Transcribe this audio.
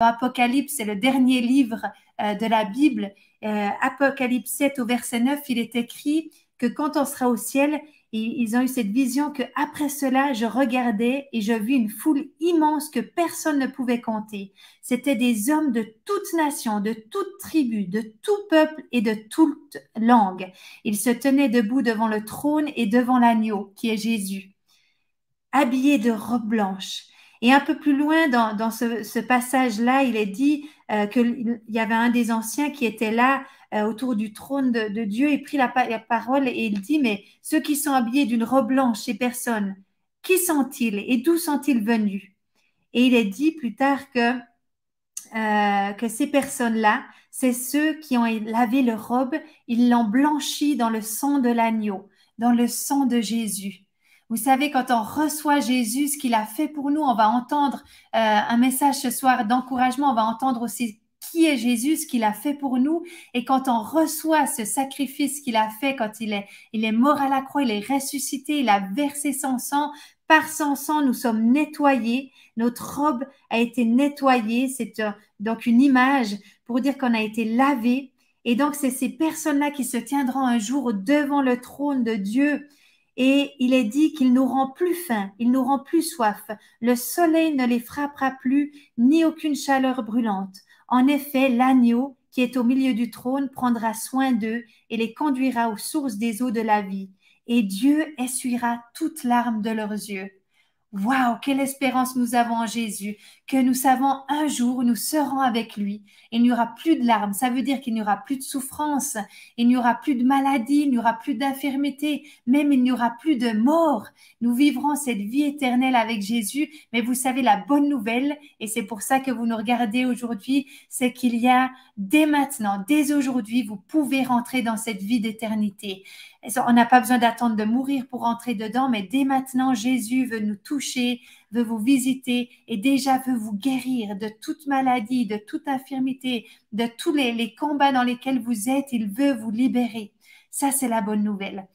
Apocalypse, c'est le dernier livre de la Bible. Apocalypse 7 au verset 9, il est écrit que quand on sera au ciel, ils ont eu cette vision que après cela, je regardais et je vis une foule immense que personne ne pouvait compter. C'était des hommes de toute nation, de toute tribu, de tout peuple et de toute langue. Ils se tenaient debout devant le trône et devant l'agneau, qui est Jésus, habillés de robes blanches. Et un peu plus loin dans ce passage-là, il est dit qu'il y avait un des anciens qui était là autour du trône de Dieu. Il prit la parole et il dit, mais ceux qui sont habillés d'une robe blanche, ces personnes, qui sont-ils et d'où sont-ils venus? Et il est dit plus tard que ces personnes-là, c'est ceux qui ont lavé leur robe, ils l'ont blanchi dans le sang de l'agneau, dans le sang de Jésus. Vous savez, quand on reçoit Jésus, ce qu'il a fait pour nous, on va entendre un message ce soir d'encouragement, on va entendre aussi qui est Jésus, ce qu'il a fait pour nous. Et quand on reçoit ce sacrifice qu'il a fait, quand il est mort à la croix, il est ressuscité, il a versé son sang, par son sang, nous sommes nettoyés, notre robe a été nettoyée, c'est donc une image pour dire qu'on a été lavé. Et donc, c'est ces personnes-là qui se tiendront un jour devant le trône de Dieu. Et il est dit qu'ils n'auront plus faim, ils n'auront plus soif. Le soleil ne les frappera plus, ni aucune chaleur brûlante. En effet, l'agneau qui est au milieu du trône prendra soin d'eux et les conduira aux sources des eaux de la vie. Et Dieu essuiera toute larme de leurs yeux. Waouh, quelle espérance nous avons en Jésus, que nous savons un jour nous serons avec lui. Il n'y aura plus de larmes, ça veut dire qu'il n'y aura plus de souffrance, il n'y aura plus de maladie, il n'y aura plus d'infirmité, même il n'y aura plus de mort. Nous vivrons cette vie éternelle avec Jésus, mais vous savez la bonne nouvelle, et c'est pour ça que vous nous regardez aujourd'hui, c'est qu'il y a dès maintenant, dès aujourd'hui, vous pouvez rentrer dans cette vie d'éternité. On n'a pas besoin d'attendre de mourir pour entrer dedans, mais dès maintenant, Jésus veut nous toucher, veut vous visiter et déjà veut vous guérir de toute maladie, de toute infirmité, de tous les combats dans lesquels vous êtes. Il veut vous libérer. Ça, c'est la bonne nouvelle.